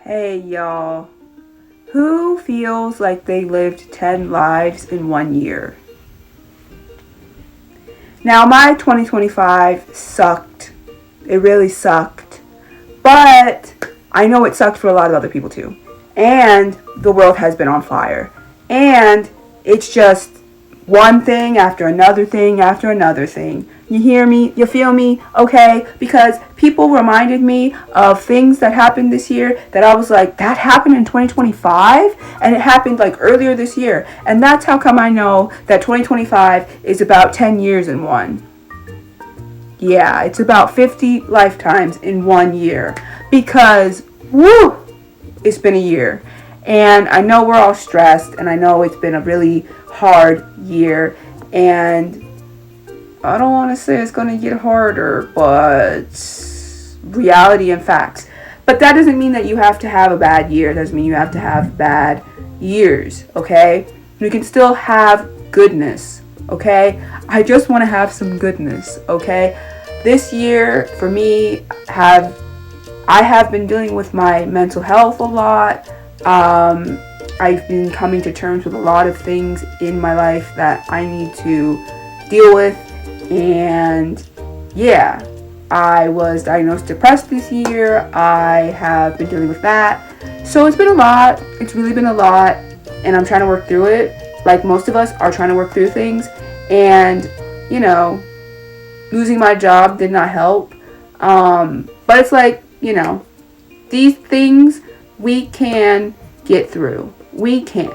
Hey y'all, who feels like they lived 10 lives in 1 year? Now, my 2025 sucked. It really sucked. But I know it sucked for a lot of other people too. And the world has been on fire. And it's just one thing after another thing after another thing. You hear me? You feel me? Okay? Because people reminded me of things that happened this year that I was like, that happened in 2025? And it happened like earlier this year. And that's how come I know that 2025 is about 10 years in one. Yeah, it's about 50 lifetimes in 1 year. Because, woo, it's been a year. And I know we're all stressed, and I know it's been a really hard year, and I don't want to say it's going to get harder, but reality and facts. But that doesn't mean that you have to have a bad year. It doesn't mean you have to have bad years, okay? You can still have goodness, okay? I just want to have some goodness, okay? This year, for me, I have been dealing with my mental health a lot. I've been coming to terms with a lot of things in my life that I need to deal with, and yeah, I was diagnosed depressed this year. I have been dealing with that, so it's been a lot. It's really been a lot, and I'm trying to work through it, like most of us are trying to work through things. And you know, losing my job did not help, but it's like, these things we can get through. We can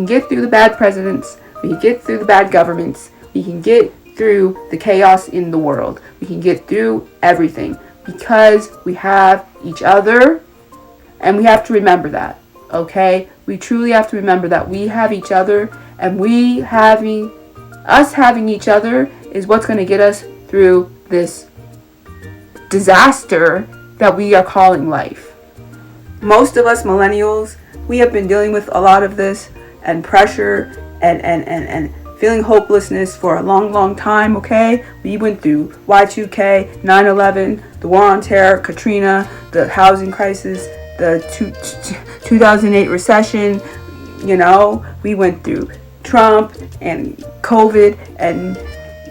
get through the bad presidents. We can get through the bad governments. We can get through the chaos in the world. We can get through everything because we have each other, and we have to remember that, okay? We truly have to remember that we have each other, and us having each other is what's going to get us through this disaster that we are calling life. Most of us millennials, we have been dealing with a lot of this and pressure and feeling hopelessness for a long time, okay? We went through Y2K, 9/11, the war on terror, Katrina, the housing crisis, the 2008 recession, we went through Trump and COVID and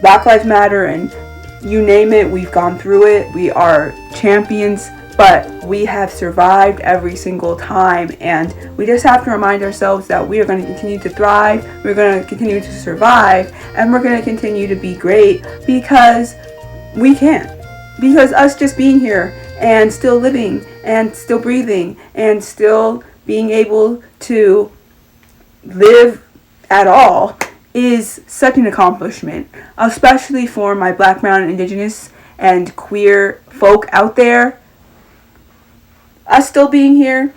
Black Lives Matter, and you name it, we've gone through it. We are champions. But we have survived every single time, and we just have to remind ourselves that we are going to continue to thrive, we're going to continue to survive, and we're going to continue to be great because we can. Because us just being here and still living and still breathing and still being able to live at all is such an accomplishment, especially for my Black, brown, indigenous, and queer folk out there. Us still being here,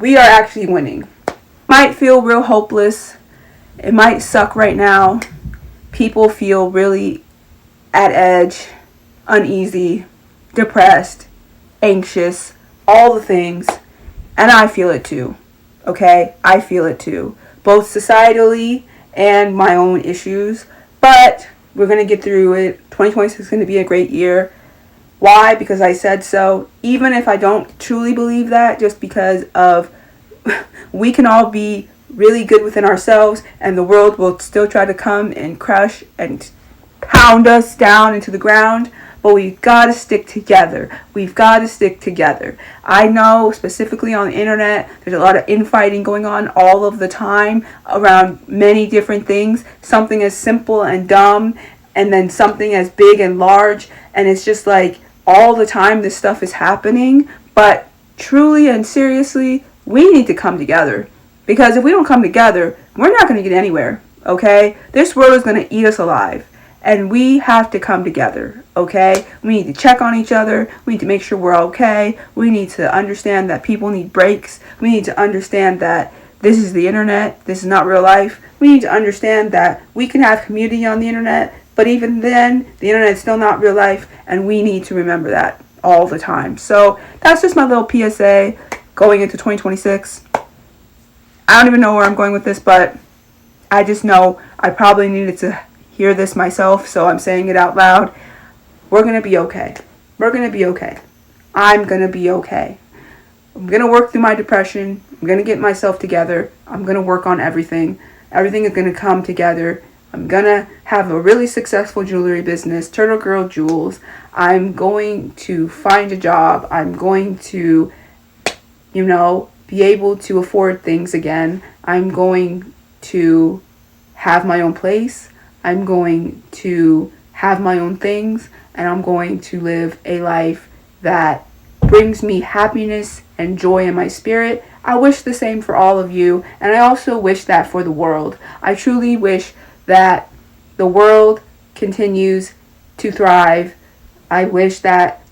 we are actually winning. Might feel real hopeless. It might suck right now. People feel really at edge, uneasy, depressed, anxious, all the things. And I feel it too. Okay? I feel it too. Both societally and my own issues. But we're going to get through it. 2026 is going to be a great year. Why? Because I said so. Even if I don't truly believe that, just because of we can all be really good within ourselves, and the world will still try to come and crush and pound us down into the ground. But we've got to stick together. We've got to stick together. I know specifically on the internet, there's a lot of infighting going on all of the time around many different things. Something as simple and dumb, and then something as big and large. And it's just like, all the time this stuff is happening, but truly and seriously, we need to come together. Because if we don't come together, we're not going to get anywhere, okay? This world is going to eat us alive, and we have to come together, okay? We need to check on each other. We need to make sure we're okay. We need to understand that people need breaks. We need to understand that this is the internet. This is not real life. We need to understand that we can have community on the internet, but even then, the internet is still not real life, and we need to remember that all the time. So that's just my little PSA going into 2026. I don't even know where I'm going with this, but I just know I probably needed to hear this myself, so I'm saying it out loud. We're going to be okay. We're going to be okay. I'm going to be okay. I'm going to work through my depression. I'm going to get myself together. I'm going to work on everything. Everything is going to come together. I'm going to have a really successful jewelry business, Turtle Girl Jewels. I'm going to find a job. I'm going to, be able to afford things again. I'm going to have my own place. I'm going to have my own things. And I'm going to live a life that brings me happiness and joy in my spirit. I wish the same for all of you, and I also wish that for the world. I truly wish that the world continues to thrive. I wish that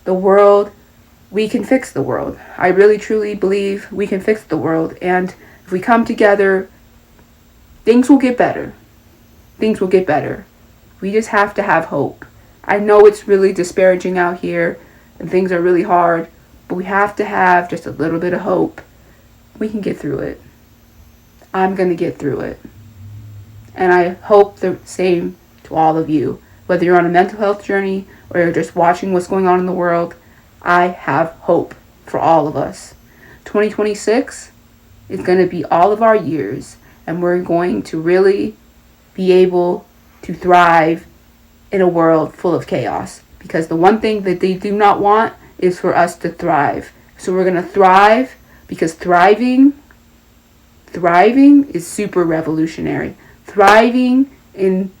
we can fix the world. I really truly believe we can fix the world, and if we come together, things will get better. Things will get better. We just have to have hope. I know it's really disparaging out here, and things are really hard, but we have to have just a little bit of hope. We can get through it. I'm going to get through it. And I hope the same to all of you. Whether you're on a mental health journey or you're just watching what's going on in the world, I have hope for all of us. 2026 is going to be all of our years, and we're going to really be able to thrive in a world full of chaos. Because the one thing that they do not want is for us to thrive. So we're going to thrive, because thriving is super revolutionary. Thriving in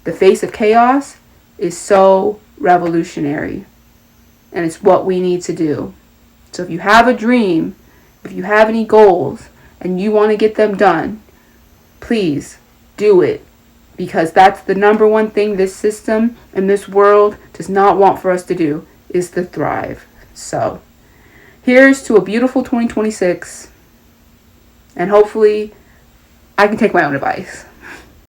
the face of chaos is so revolutionary. And it's what we need to do. So if you have a dream, if you have any goals, and you want to get them done, please do it. Because that's the number one thing this system and this world does not want for us to do, is to thrive. So, here's to a beautiful 2026. And hopefully, I can take my own advice.